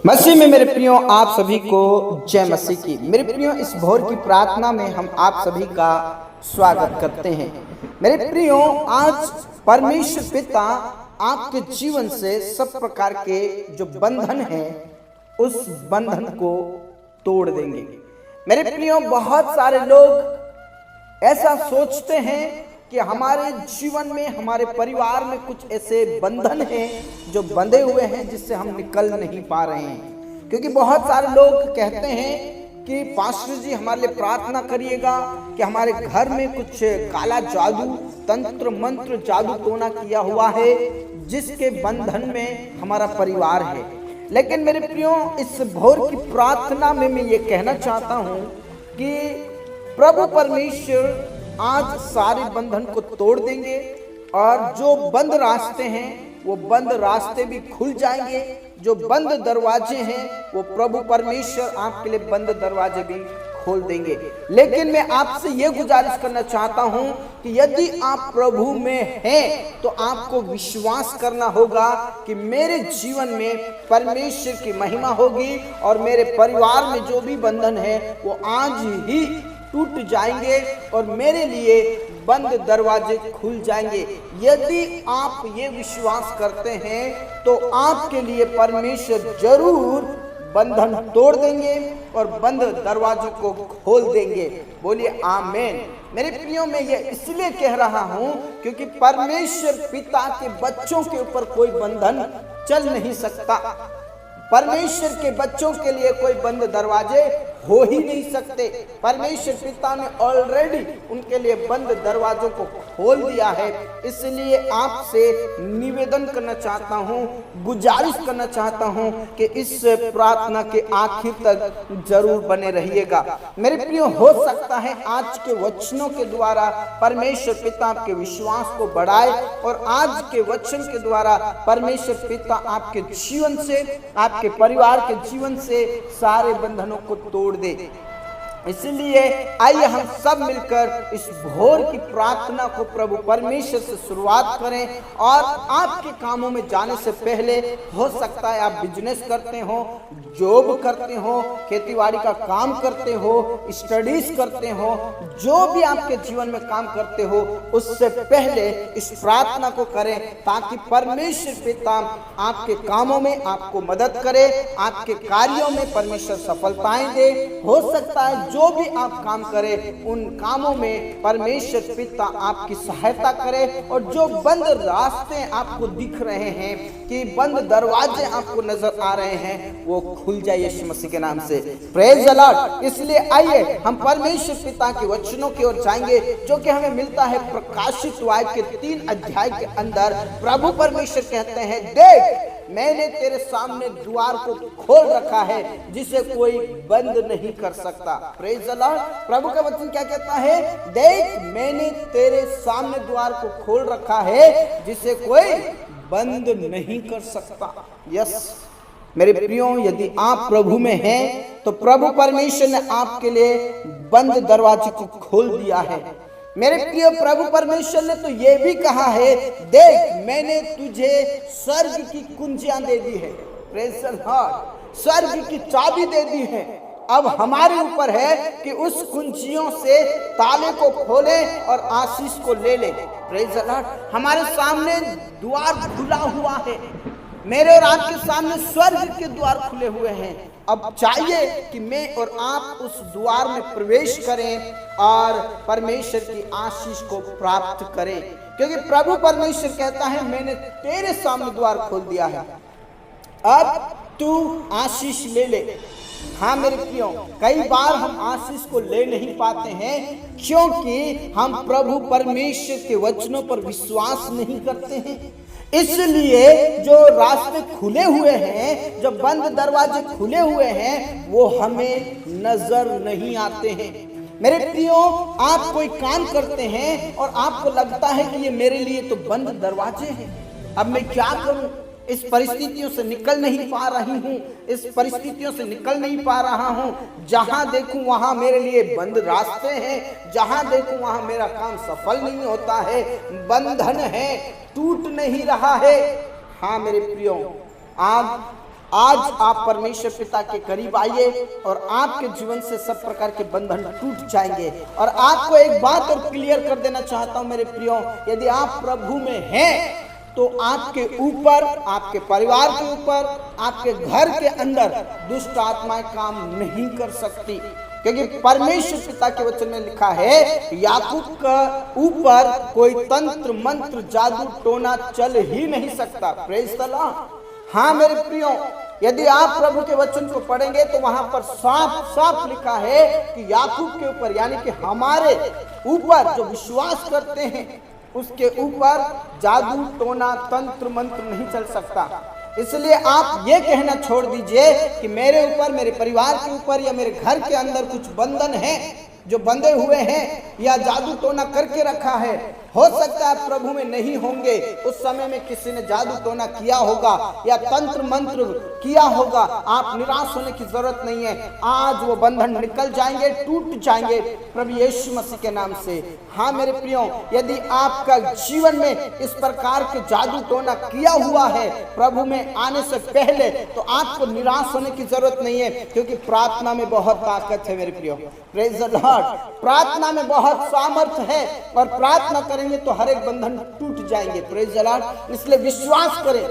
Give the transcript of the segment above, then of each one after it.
मसीह में मेरे प्रियो आप सभी को जय मसीह की। मेरे प्रियो इस भोर की प्रार्थना में हम आप सभी का स्वागत करते हैं। मेरे प्रियो आज परमेश्वर पिता आपके जीवन से सब प्रकार के जो बंधन हैं उस बंधन को तोड़ देंगे। मेरे प्रियो बहुत सारे लोग ऐसा सोचते हैं कि हमारे जीवन में हमारे परिवार में कुछ ऐसे बंधन हैं जो बंधे हुए हैं जिससे हम निकल नहीं पा रहे हैं। क्योंकि बहुत सारे लोग कहते हैं कि पास्टर जी हमारे लिए प्रार्थना करिएगा कि हमारे घर में कुछ काला जादू तंत्र मंत्र जादू टोना किया हुआ है जिसके बंधन में हमारा परिवार है। लेकिन मेरे प्रियो इस भोर की प्रार्थना में मैं ये कहना चाहता हूँ कि प्रभु परमेश्वर आज सारे बंधन को तोड़ देंगे और जो बंद रास्ते हैं वो बंद रास्ते भी खुल जाएंगे। जो बंद दरवाजे हैं वो प्रभु परमेश्वर आपके लिए बंद दरवाजे भी खोल देंगे। लेकिन मैं आपसे ये गुजारिश करना चाहता हूं कि यदि आप प्रभु में हैं तो आपको विश्वास करना होगा कि मेरे जीवन में परमेश्वर की महिमा होगी और मेरे परिवार में जो भी बंधन है वो आज ही टूट जाएंगे और मेरे लिए बंद दरवाजे खुल जाएंगे। यदि आप ये विश्वास करते हैं तो आपके लिए परमेश्वर जरूर बंधन तोड़ देंगे और बंद दरवाजों को खोल देंगे। बोलिए आमीन। मेरे प्रियो में ये इसलिए कह रहा हूं क्योंकि परमेश्वर पिता के बच्चों के ऊपर कोई बंधन चल नहीं सकता। परमेश्वर के बच्चों के लिए कोई बंद दरवाजे हो ही नहीं सकते। परमेश्वर पिता ने ऑलरेडी उनके लिए बंद दरवाजों को खोल दिया है। इसलिए आपसे निवेदन करना चाहता हूं, गुजारिश करना चाहता हूं कि इस प्रार्थना के आखिर तक जरूर बने रहिएगा। मेरे प्रियो हो सकता है आज के वचनों के द्वारा परमेश्वर पिता आपके विश्वास को बढ़ाए और आज के वचन के द्वारा परमेश्वर पिता आपके जीवन से आपके परिवार के जीवन से सारे बंधनों को तोड़ दे। इसलिए आइए हम सब मिलकर इस भोर की प्रार्थना को प्रभु परमेश्वर से शुरुआत करें। और आपके कामों में जाने से पहले हो सकता है आप बिजनेस करते हो, जॉब करते हो, खेतीबाड़ी का काम करते हो, स्टडीज करते हो, जो भी आपके जीवन में काम करते हो उससे पहले इस प्रार्थना को करें ताकि परमेश्वर पिता आपके कामों में आपको मदद करे, आपके कार्यों में परमेश्वर सफलताएं दे। हो सकता है जो भी आप काम करें उन कामों में परमेश्वर पिता आपकी सहायता करे और जो बंद रास्ते आपको दिख रहे हैं कि बंद दरवाजे आपको नजर आ रहे हैं वो खुल जाए यीशु मसीह के नाम से। Praise the Lord. इसलिए आइए हम परमेश्वर पिता के वचनों की ओर जाएंगे जो कि हमें मिलता है प्रकाशित वाक्य के 3 अध्याय के अंदर। प्रभु परमेश्वर कहते हैं, देख मैंने तेरे सामने द्वार को खोल रखा है जिसे कोई बंद नहीं कर सकता। Praise the Lord. प्रभु का वचन क्या कहता है? देख मैंने तेरे सामने द्वार को खोल रखा है जिसे कोई बंद नहीं कर सकता। यस मेरे प्रियो, यदि आप प्रभु में हैं तो प्रभु परमेश्वर ने आपके लिए बंद दरवाजे को खोल दिया है। मेरे प्रिय प्रभु परमेश्वर ने तो ये भी कहा है, देख मैंने तुझे स्वर्ग की कुंजियां दे दी है। Praise the Lord. स्वर्ग की चाबी दे दी है। अब हमारे ऊपर है कि उस कुंजियों से ताले को खोले और आशीष को ले ले। Praise the Lord. हमारे सामने द्वार खुला हुआ है। मेरे और आपके सामने स्वर्ग के द्वार खुले हुए हैं। अब चाहिए कि मैं और आप उस द्वार में प्रवेश करें और परमेश्वर की आशीष को प्राप्त करें। क्योंकि प्रभु परमेश्वर कहता है, मैंने तेरे सामने द्वार खोल दिया है, अब तू आशीष ले ले। हाँ मेरे प्रियो, कई बार हम आशीष को ले नहीं पाते हैं क्योंकि हम प्रभु परमेश्वर के वचनों पर विश्वास नहीं करते हैं। इसलिए जो रास्ते खुले हुए हैं, जो बंद दरवाजे खुले हुए हैं वो हमें नजर नहीं आते हैं। मेरे प्रियो, आप कोई काम करते हैं और आपको लगता है कि ये मेरे लिए तो बंद दरवाजे हैं, अब मैं क्या करूं? इस परिस्थितियों से निकल नहीं पा रही हूँ, इस परिस्थितियों से निकल नहीं पा रहा हूँ। जहां देखूं वहां मेरे लिए बंद रास्ते हैं, जहां देखूं वहां मेरा काम सफल नहीं होता है, बंधन है, टूट नहीं रहा है। हाँ मेरे प्रियो, आज आज आप परमेश्वर पिता के करीब आइए और आपके जीवन से सब प्रकार के बंधन टूट जाएंगे। और आपको एक बात और क्लियर कर देना चाहता हूं मेरे प्रियो, यदि आप प्रभु में हैं तो आपके ऊपर, आपके परिवार के ऊपर, आपके घर के अंदर दुष्ट आत्माएं काम नहीं कर सकती, क्योंकि परमेश्वर पिता के वचन में लिखा है याकूब का ऊपर कोई तंत्र मंत्र जादू टोना चल ही नहीं सकता। Praise the Lord. हाँ मेरे प्रियो, यदि आप प्रभु के वचन को पढ़ेंगे तो वहां पर साफ साफ लिखा है कि याकूब के ऊपर, यानी कि हमारे ऊपर जो विश्वास करते हैं उसके ऊपर जादू टोना तंत्र मंत्र नहीं चल सकता। इसलिए आप ये कहना छोड़ दीजिए कि मेरे ऊपर, मेरे परिवार के ऊपर या मेरे घर के अंदर कुछ बंधन है जो बंधे हुए हैं या जादू टोना करके रखा है। हो सकता है प्रभु में नहीं होंगे, उस समय में किसी ने जादू टोना किया होगा या तंत्र मंत्र किया होगा। आप निराश होने की जरूरत नहीं है, आज वो बंधन निकल जाएंगे, टूट जाएंगे प्रभु यीशु मसीह के नाम से। हाँ मेरे प्रियो, यदि आपका जीवन में इस प्रकार के जादू टोना किया हुआ है प्रभु में आने से पहले, तो आपको निराश होने की जरूरत नहीं है, क्योंकि प्रार्थना में बहुत ताकत है मेरे प्रियो। Praise the Lord. प्रार्थना में बहुत सामर्थ्य है और प्रार्थना करेंगे तो हर एक बंधन टूट जाएंगे। Praise the Lord. इसलिए विश्वास करें,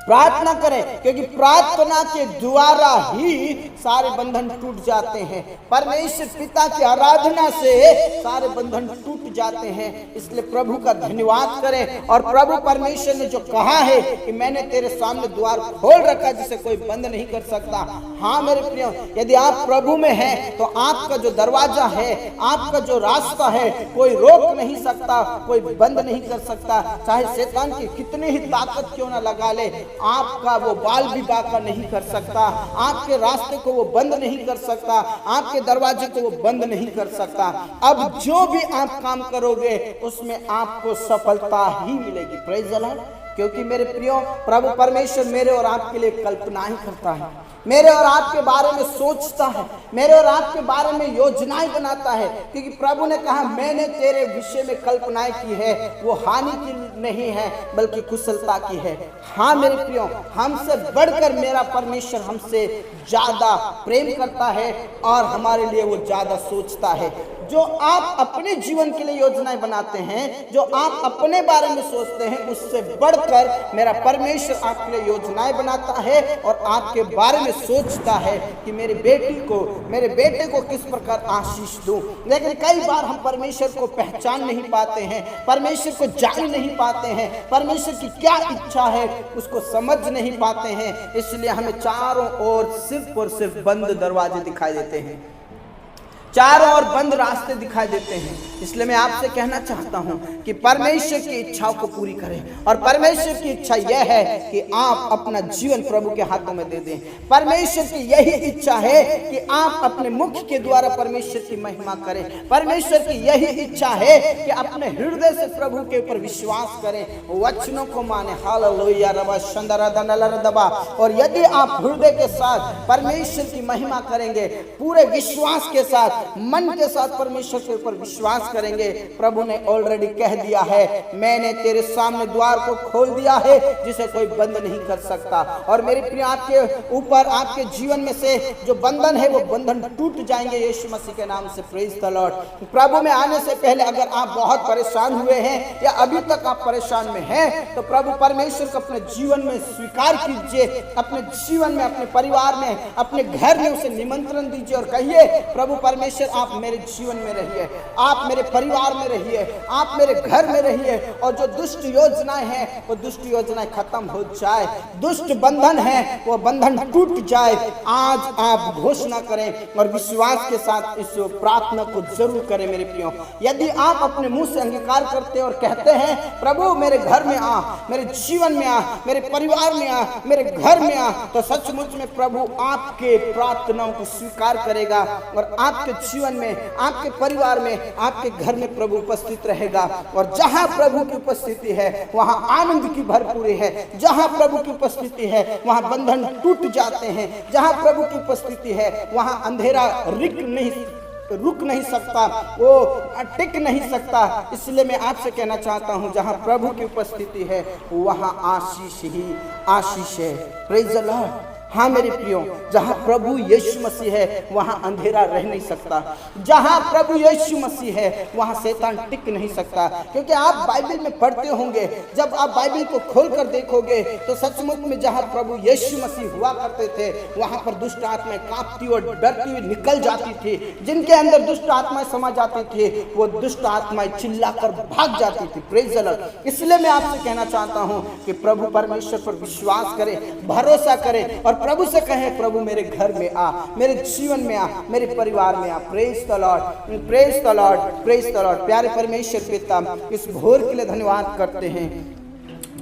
प्रार्थना करें, क्योंकि प्रार्थना के द्वारा ही सारे बंधन टूट जाते हैं। परमेश्वर पिता की आराधना से सारे बंधन टूट जाते हैं। इसलिए प्रभु का धन्यवाद करें। और प्रभु परमेश्वर ने जो कहा है कि मैंने तेरे सामने द्वार खोल रखा जिसे कोई बंद नहीं कर सकता। हाँ मेरे प्रियो, यदि आप प्रभु में हैं तो आपका जो दरवाजा है, आपका जो रास्ता है, कोई रोक नहीं सकता, कोई बंद नहीं कर सकता। चाहे शैतान की कितनी ही ताकत क्यों ना लगा ले, आपका वो बाल भी बांका नहीं कर सकता, आपके रास्ते को वो बंद नहीं कर सकता, आपके दरवाजे को वो बंद नहीं कर सकता। अब जो भी आप काम करोगे उसमें आपको सफलता ही मिलेगी। Praise the Lord. क्योंकि मेरे प्रियो, प्रभु परमेश्वर मेरे और आपके लिए कल्पनाएं करता है, मेरे और आपके बारे में सोचता है, मेरे और आपके बारे में योजनाएं बनाता है। क्योंकि प्रभु ने कहा मैंने तेरे विषय में कल्पनाएं की है, वो हानि की नहीं है बल्कि कुशलता की है। हाँ मेरे प्रियो, हमसे बढ़कर मेरा परमेश्वर हमसे ज्यादा प्रेम करता है और हमारे लिए वो ज्यादा सोचता है। जो आप अपने जीवन के लिए योजनाएं बनाते हैं, जो आप अपने बारे में सोचते हैं, उससे बढ़कर मेरा परमेश्वर आपके लिए योजनाएं बनाता है और आपके बारे में सोचता है कि मेरे बेटी को, मेरे बेटे को किस प्रकार आशीष दूं। लेकिन कई बार हम परमेश्वर को पहचान नहीं पाते हैं, परमेश्वर को जान नहीं पाते हैं, परमेश्वर की क्या इच्छा है उसको समझ नहीं पाते हैं। इसलिए हमें चारों ओर सिर्फ और सिर्फ बंद दरवाजे दिखाई देते हैं, चारों ओर बंद रास्ते दिखाई देते हैं। इसलिए मैं आपसे कहना चाहता हूं कि परमेश्वर की इच्छाओं को पूरी करें। और परमेश्वर की इच्छा यह है कि आप अपना जीवन प्रभु के हाथों में दे दें। परमेश्वर की यही इच्छा है कि आप अपने मुख के द्वारा परमेश्वर की महिमा करें। परमेश्वर की यही इच्छा है कि अपने हृदय से प्रभु के ऊपर विश्वास करें, वचनों को माने। हालेलुया रबा शंदरा दनलर दबा। और यदि आप हृदय के साथ परमेश्वर की महिमा करेंगे, पूरे विश्वास के साथ, मन के साथ परमेश्वर के ऊपर विश्वास करेंगे, प्रभु ने ऑलरेडी कह दिया है मैंने तेरे सामने द्वार को खोल दिया है जिसे कोई बंद नहीं कर सकता। और मेरे प्रिय, आपके ऊपर, आपके जीवन में से जो बंधन है वो बंधन टूट जाएंगे यीशु मसीह के नाम से। Praise the Lord. प्रभु में आने से पहले अगर आप बहुत परेशान हुए हैं या अभी तक आप परेशान में हैं, तो प्रभु परमेश्वर को अपने जीवन में स्वीकार कीजिए, अपने जीवन में, अपने परिवार में, अपने घर में उसे निमंत्रण दीजिए और कहिए प्रभु परमेश्वर आप मेरे जीवन में रहिए, आप मेरे परिवार में रहिए, आप मेरे घर में रहिए। और जो दुष्ट योजनाएं हैं वो दुष्ट योजनाएं खत्म हो जाए, दुष्ट बंधन है वो बंधन टूट जाए। आज आप घोषणा करें और विश्वास के साथ इस प्रार्थना को जरूर करें मेरे प्रियो। यदि आप अपने मुंह से अंगीकार करते हैं और कहते हैं प्रभु मेरे घर में आ, मेरे जीवन में आ, मेरे परिवार में आ, मेरे घर में आ, तो सचमुच में प्रभु आपके प्रार्थनाओं को स्वीकार करेगा और आपके जीवन में, आपके परिवार में, आपके घर में प्रभु उपस्थित रहेगा। और जहां प्रभु की उपस्थिति है वहां आनंद की भरपूरी है, जहां प्रभु की उपस्थिति है वहां बंधन टूट जाते हैं, जहां प्रभु की उपस्थिति है वहां अंधेरा रुक नहीं सकता, वो टिक नहीं सकता। इसलिए मैं आपसे कहना चाहता हूं जहां प्रभु की उपस्थिति है वहां आशीष ही आशीष है। Praise the Lord. हाँ मेरे प्रियो, जहाँ प्रभु यीशु मसीह है वहाँ अंधेरा रह नहीं सकता। जहाँ प्रभु यीशु मसीह है वहाँ शैतान टिक नहीं सकता। क्योंकि आप बाइबल में पढ़ते होंगे, जब आप बाइबल को खोलकर देखोगे तो सचमुच में जहाँ प्रभु यीशु मसीह हुआ करते थे वहाँ पर दुष्ट आत्माएं कांपती और डरती हुई निकल जाती थी। जिनके अंदर दुष्ट आत्माएं समा जाती थी वो दुष्ट आत्माएं चिल्लाकर भाग जाती थी। Praise the Lord. इसलिए मैं आपसे कहना चाहता हूँ कि प्रभु परमेश्वर पर विश्वास करें, भरोसा करें और प्रभु से कहें, प्रभु मेरे घर में आ, मेरे जीवन में आ, मेरे परिवार में आ। Praise the lord, praise the lord, praise the lord. प्यारे परमेश्वर पिता, इस भोर के लिए धन्यवाद करते हैं।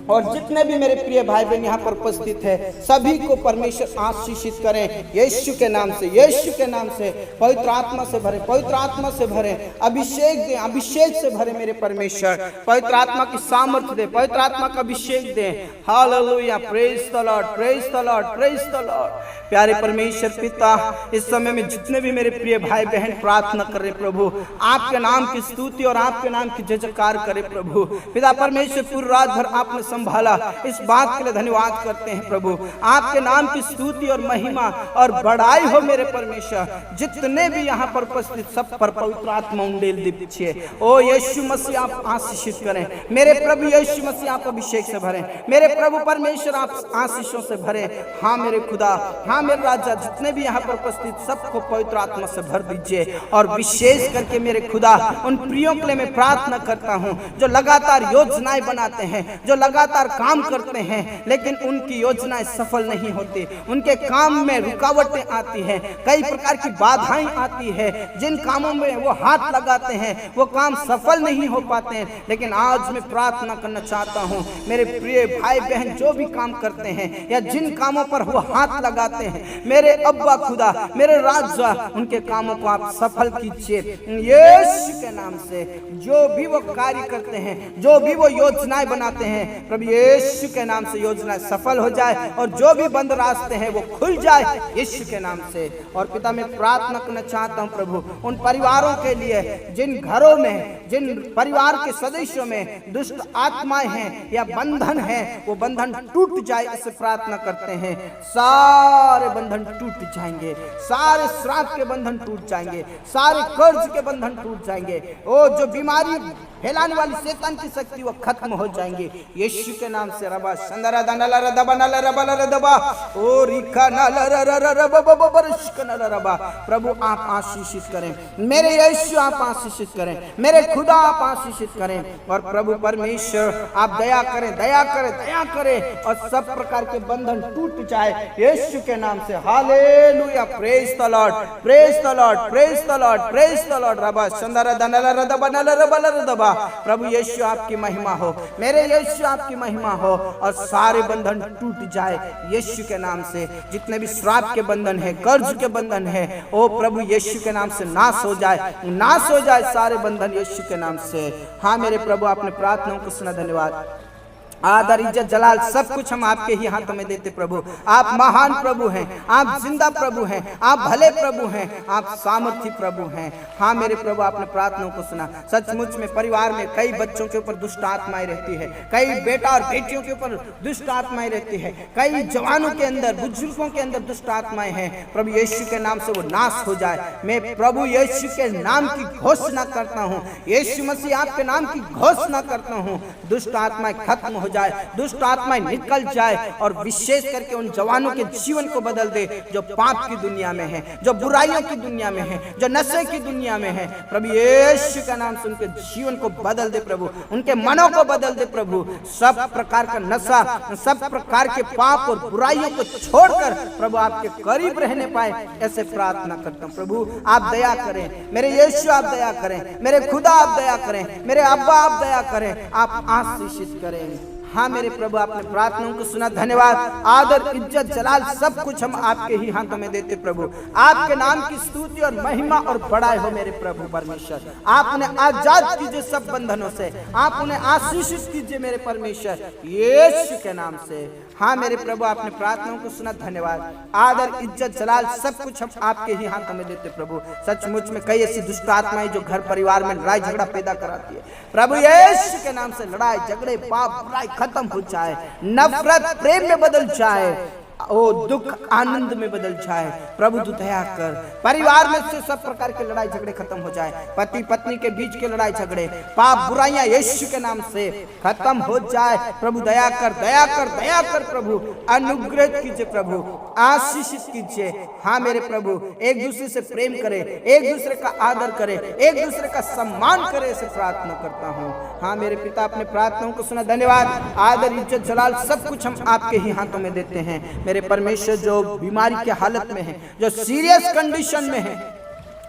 और जितने भी मेरे प्रिय भाई बहन यहाँ पर उपस्थित है सभी को परमेश्वर आशीषित करें यीशु के नाम से, यीशु के नाम से। पवित्र आत्मा से भरे, पवित्र आत्मा से भरे, अभिषेक दे, अभिषेक से भरे मेरे परमेश्वर। पवित्र आत्मा की सामर्थ्य दे, पवित्र आत्मा का अभिषेक दे। Hallelujah, praise the lord, praise the lord, praise the lord. प्यारे परमेश्वर पिता, इस समय में जितने भी मेरे प्रिय भाई बहन प्रार्थना कर रहे प्रभु, आपके नाम की स्तुति और आपके नाम की जय जयकार करे प्रभु। पिता परमेश्वर पूरी रात भर आपने संभाला, इस बात के लिए धन्यवाद करते हैं प्रभु। आपके नाम की स्तुति और महिमा और बड़ाई हो मेरे परमेश्वर। जितने भी यहाँ पर उपस्थित सब पर पवित्र आत्मा उंडेल दीजिए। ओ यीशु मसीह आप आशीषित करें मेरे प्रभु, यीशु मसीह आप अभिषेक से भरें मेरे प्रभु परमेश्वर, आप आशीषों से भरें। हाँ मेरे खुदा, हाँ मेरे राजा, जितने भी यहाँ पर उपस्थित सबको पवित्र आत्मा से भर दीजिए। और विशेष करके मेरे खुदा उन प्रियों के लिए मैं प्रार्थना करता हूँ जो लगातार योजनाएं बनाते हैं, जो लगातार काम करते हैं लेकिन उनकी योजनाएं सफल नहीं होती, उनके काम में रुकावटें आती हैं, कई प्रकार की बाधाएं आती है। जिन कामों में वो हाथ लगाते हैं वो काम सफल नहीं हो पाते हैं। लेकिन आज मैं प्रार्थना करना चाहता हूँ मेरे प्रिय भाई बहन जो भी काम करते हैं या जिन कामों पर वो हाथ लगाते हैं, मेरे अब्बा खुदा, मेरे राजा, उनके कामों को आप सफल कीजिए यीशु के नाम से। जो भी वो कार्य करते हैं, जो भी वो योजनाएं बनाते हैं प्रभु यीशु के नाम से योजनाएं सफल हो जाए और जो भी बंद रास्ते हैं वो खुल जाए यीशु के नाम से। और पिता मैं प्रार्थना करना चाहता हूँ प्रभु उन परिवारों के लिए जिन घरों में, जिन परिवार के सदस्यों में दुष्ट आत्माएं हैं या बंधन है, वो बंधन टूट जाए ऐसे प्रार्थना करते हैं। सारे बंधन टूट जाएंगे, सारे श्राप के बंधन टूट जाएंगे, सारे कर्ज के बंधन टूट जाएंगे। ओ जो बीमारी फैलाने वाली शैतान की शक्ति वो खत्म हो जाएंगे यीशु के नाम से। रबा संदरा दनला रदबा नला रबा रदबा ओ रिका नला रबा बरश नला रबा। प्रभु आप आशीषित करें मेरे यीशु, आप आशीषित करें मेरे खुदा, आप आशीषित करें। और प्रभु परमेश्वर आप दया करें, दया करें, दया करें और सब प्रकार के बंधन टूट जाए यीशु के नाम से। Hallelujah, praise the lord, praise the lord, praise the lord, praise the Lord. रबा संदरा दनला रदबा नला रबा रदबा। प्रभु यीशु आपकी महिमा हो, मेरे यीशु आपकी महिमा हो और सारे बंधन टूट जाए यीशु के नाम से। जितने भी श्राप के बंधन है, कर्ज के बंधन है, ओ प्रभु यीशु के नाम से नाश हो जाए, नाश हो जाए सारे बंधन यीशु के नाम से। हाँ मेरे प्रभु आपने प्रार्थनाओं को सुना, धन्यवाद। आदर, इज्जत, जलाल सब कुछ हम आपके ही हाथों में देते प्रभु। आप महान प्रभु हैं, आप जिंदा प्रभु हैं, आप भले प्रभु हैं, आप सामर्थी प्रभु हैं। हाँ मेरे प्रभु आपने प्रार्थनाओं को सुना। सचमुच में परिवार में कई बच्चों के ऊपर दुष्ट आत्माएं रहती है, कई बेटा और बेटियों के ऊपर दुष्ट आत्माएं रहती है, कई जवानों के अंदर, बुजुर्गों के अंदर दुष्ट आत्माएं हैं। प्रभु यीशु के नाम से वो नाश हो जाए। मैं प्रभु यीशु के नाम की घोषणा करता हूँ, यीशु मसीह आपके नाम की घोषणा करता हूँ, दुष्ट आत्माएं खत्म हो जाए, दुष्ट आत्माएं निकल जाए और विशेष करके उन जवानों के जीवन को बदल दे जो पाप की दुनिया में है, जो बुराइयों की दुनिया में है, जो नशे की दुनिया में है। प्रभु यीशु का नाम से उनके जीवन को बदल दे प्रभु, उनके मनों को बदल दे प्रभु। सब प्रकार का नशा, सब प्रकार के पाप और बुराइयों को छोड़कर प्रभु आपके करीब रहने पाए ऐसे प्रार्थना करता हूँ। प्रभु आप दया करें मेरे यीशु, आप दया करें मेरे खुदा, आप दया करें मेरे अब्बा, आप दया करें, आप आशीषित करें। हाँ मेरे प्रभु आपने प्रार्थनाओं को सुना, धन्यवाद। आदर, इज्जत, जलाल सब कुछ हम आपके ही हाथों में देते प्रभु। आपके नाम की स्तुति और महिमा और बड़ाई हो मेरे प्रभु परमेश्वर। आप उन्हें आजाद कीजिए सब बंधनों से, आप उन्हें आशीषित कीजिए मेरे परमेश्वर यीशु के नाम से। हाँ मेरे प्रभु आपने प्रार्थनाओं को सुना, धन्यवाद। आदर, इज्जत, जलाल सब कुछ हम आपके ही हाथों में देते प्रभु। सचमुच में कई ऐसी दुष्ट आत्माएं जो घर परिवार में लड़ाई झगड़ा पैदा कराती है, प्रभु यीशु के नाम से लड़ाई झगड़े, पाप, बुराई खत्म हो जाए, नफरत प्रेम में बदल जाए वो दुख आनंद में बदल जाए। प्रभु तू दया कर, परिवार में से सब प्रकार के लड़ाई झगड़े खत्म हो जाए, पति पत्नी के बीच के लड़ाई झगड़े, पाप बुराइयां यीशु के नाम से खत्म हो जाए। प्रभु दया कर, दया कर, दया कर प्रभु, अनुग्रह कीजिए प्रभु, आशीषित कीजिए। हाँ मेरे प्रभु, एक दूसरे से प्रेम करे, एक दूसरे का आदर करे, एक दूसरे का सम्मान करे, ऐसे प्रार्थना करता हूँ। हाँ मेरे पिता, अपने प्रार्थनाओं को सुना, धन्यवाद। आदर इज्जत जलाल सब कुछ हम आपके ही हाथों में देते हैं मेरे परमेश्वर। जो बीमारी की हालत में है, जो सीरियस कंडीशन में है,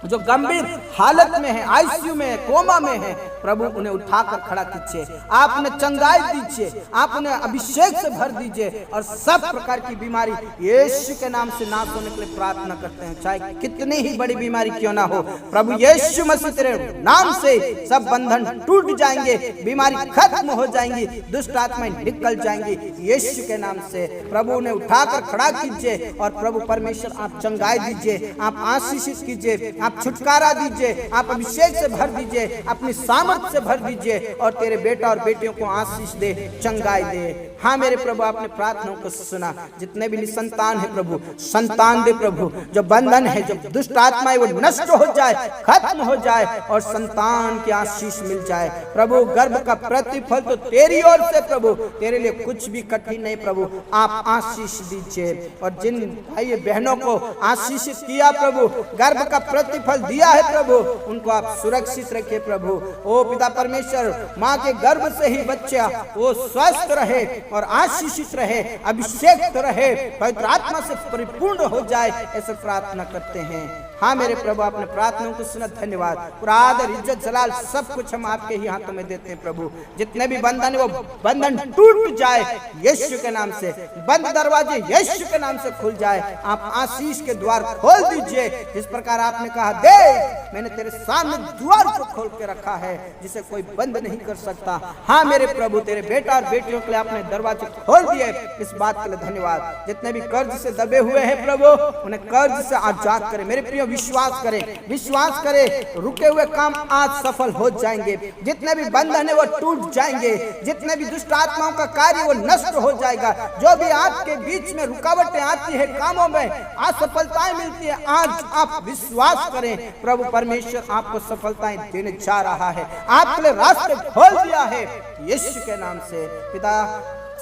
जो गंभीर हालत में है, आईसीयू में है, कोमा में है, प्रभु उन्हें उठाकर खड़ा कीजिए, आप उन्हें चंगाई दीजिए, आप उन्हें अभिषेक से भर दीजिए और सब प्रकार की बीमारी यीशु के नाम से नाश होने के लिए प्रार्थना करते हैं। चाहे कितनी ही बड़ी बीमारी क्यों ना हो, प्रभु यीशु मसीह तेरे नाम से सब बंधन टूट जाएंगे, बीमारी खत्म हो जाएंगी, दुष्ट आत्माएं निकल जाएंगी यीशु के नाम से। प्रभु उन्हें उठाकर खड़ा कीजिए और प्रभु परमेश्वर आप चंगाई दीजिए, आप आशीषित कीजिए, आप छुटकारा दीजिए, आप अभिषेक से भर दीजिए, अपनी सामर्थ से भर दीजिए और तेरे बेटा और बेटियों को आशीष दे, चंगाई दे। हाँ मेरे प्रभु, आपने प्रार्थनाओं को सुना। जितने भी निसंतान है प्रभु, संतान दे प्रभु, जो बंधन है, जो दुष्ट आत्माएं वो नष्ट हो जाए, खत्म हो जाए और संतान की आशीष मिल जाए। प्रभु गर्भ का प्रतिफल तो तेरी ओर से प्रभु, तेरे लिए कुछ भी कठिन नहीं प्रभु, आप आशीष दीजिए। और जिन भाई बहनों को आशीषित किया प्रभु, गर्भ का प्रतिफल दिया है प्रभु, उनको आप सुरक्षित रखिए प्रभु। ओ पिता परमेश्वर, माँ के गर्भ से ही बच्चा वो स्वस्थ रहे और आशीषित रहे, अभिषेक रहे, पवित्र आत्मा से परिपूर्ण हो जाए, ऐसे प्रार्थना करते हैं। हाँ मेरे प्रभु, आपने प्रार्थनाओं को सुना, धन्यवाद। पूरा आदर इज्जत जलाल सब कुछ हम आपके ही हाथों में देते हैं प्रभु। जितने भी बंधन है वो बंधन टूट जाए यीशु के नाम से, बंद दरवाजे यीशु के नाम से खुल जाए। आप आशीष के द्वार खोल दीजिए, जिस प्रकार आपने कहा, देख मैंने तेरे सामने द्वार को खोल के रखा है जिसे कोई बंद नहीं कर सकता। हाँ मेरे प्रभु, तेरे बेटा और बेटियों के लिए आपने दरवाजे खोल दिए, इस बात के लिए धन्यवाद। जितने भी कर्ज से दबे हुए हैं प्रभु, उन्हें कर्ज से आजाद करें मेरे प्रिय। विश्वास करें, विश्वास करें, रुके हुए काम आज सफल हो जाएंगे, जितने भी बंधन है वो टूट जाएंगे, जितने भी दुष्ट आत्माओं का कार्य वो नष्ट हो जाएगा। जो भी आपके बीच में रुकावटें आती है, कामों में असफलताएं मिलती है, आज आप विश्वास करें, प्रभु परमेश्वर आपको सफलताएं देने जा रहा है, आपके लिए रास्ते खोल दिया है यीशु के नाम से। पिता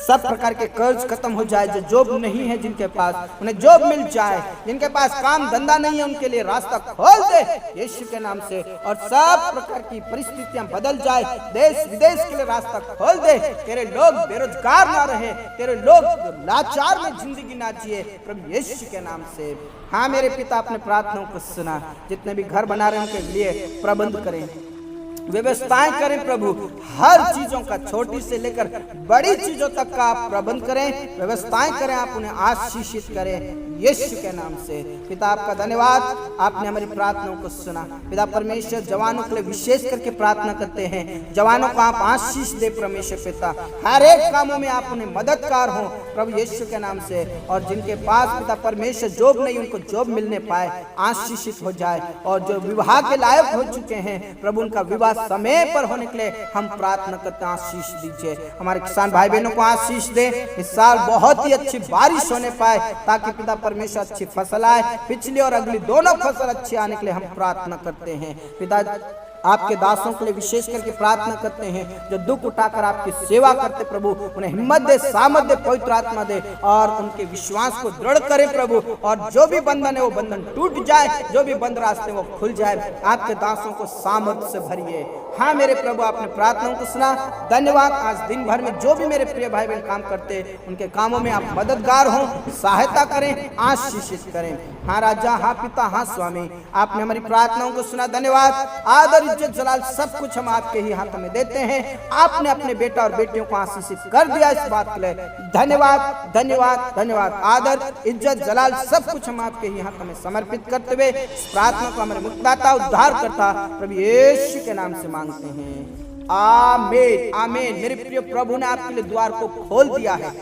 सब प्रकार के कर्ज खत्म हो जाए, जो जॉब नहीं है जिनके पास, उन्हें जॉब मिल जाए, जिनके पास काम धंधा नहीं है उनके लिए रास्ता खोल दे यीशु के नाम से। और सब प्रकार की परिस्थितियां बदल जाए, देश विदेश के लिए रास्ता खोल दे। तेरे लोग बेरोजगार ना रहे, तेरे लोग लाचार में जिंदगी ना जिए प्रभु यीशु के नाम से। हाँ मेरे पिता, अपने प्रार्थनाओं को सुना। जितने भी घर बना रहे हैं उनके लिए प्रबंध करें, व्यवस्थाएं करें प्रभु, हर चीजों का, छोटी से लेकर बड़ी चीजों तक का आप प्रबंध करें, व्यवस्थाएं करें, आप उन्हें आशीषित करें यीशु के नाम से। पिता आपका धन्यवाद, आपने हमारी प्रार्थनाओं को सुना। पिता परमेश्वर, जवानों के लिए विशेष करके प्रार्थना करते हैं, जवानों को आप आशीष दे परमेश्वर पिता, हर एक कामों में आप उन्हें मददगार हो प्रभु यीशु के नाम से। और जिनके पास पिता परमेश्वर जॉब नहीं, उनको जॉब मिलने पाए, आशीषित हो जाए। और जो विवाह के लायक हो चुके हैं प्रभु, उनका विवाह समय पर होने के लिए हम प्रार्थना करते हैं, आशीष दीजिए। हमारे किसान भाई बहनों को आशीष दे, इस साल बहुत ही अच्छी बारिश होने पाए, ताकि पिता परमेश्वर अच्छी फसल आए, पिछली और अगली दोनों फसल अच्छी आने के लिए हम प्रार्थना करते हैं। पिता आपके दासों के लिए विशेष करके प्रार्थना करते हैं, जो दुख उठाकर आपकी सेवा करते प्रभु, उन्हें हिम्मत दे, सामर्थ दे, पवित्र आत्मा दे और उनके विश्वास को दृढ़ करे प्रभु। और जो भी बंधन है वो बंधन टूट जाए, जो भी बंद रास्ते वो खुल जाए। आपके दासों को सामर्थ से भरिए। हाँ मेरे प्रभु, आपने प्रार्थनाओं को सुना, धन्यवाद। आज दिन भर में जो भी मेरे प्रिय भाई बहन काम करते, उनके कामों में आप मददगार हो, सहायता करें, आशीषित करें। हाँ राजा, हाँ पिता, हाँ स्वामी, आपने हमारी प्रार्थनाओं को सुना, धन्यवाद। आदर इज्जत जलाल सब कुछ हम आपके ही हाथों में देते हैं। आपने अपने बेटा और बेटियों को आशीषित कर दिया, इस बात के लिए धन्यवाद, धन्यवाद, धन्यवाद। आदर इज्जत जलाल सब कुछ हम आपके ही हाथों में समर्पित करते हुए इस प्रार्थना को हमारे मुक्तिदाता, उद्धारकर्ता प्रभु यीशु के नाम से मांगते हैं, आमीन, आमीन। मेरे प्रिय, प्रभु ने आपके लिए द्वार को खोल दिया है,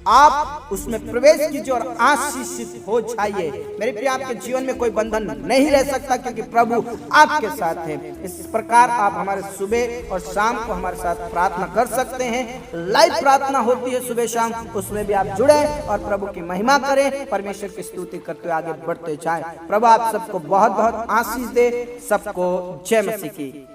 आप उसमें प्रवेश कीजिए और आशीषित हो जाइए। मेरे प्रिय, आपके जीवन में कोई बंधन नहीं रह सकता क्योंकि प्रभु आपके साथ है। इस प्रकार आप हमारे सुबह और शाम को हमारे साथ प्रार्थना कर सकते हैं। लाइव प्रार्थना होती है सुबह शाम, उसमें भी आप जुड़े और प्रभु की महिमा करें, परमेश्वर की स्तुति करते हुए आगे बढ़ते जाएं। प्रभु आप सबको बहुत बहुत आशीष दे। सबको जय मसीह की।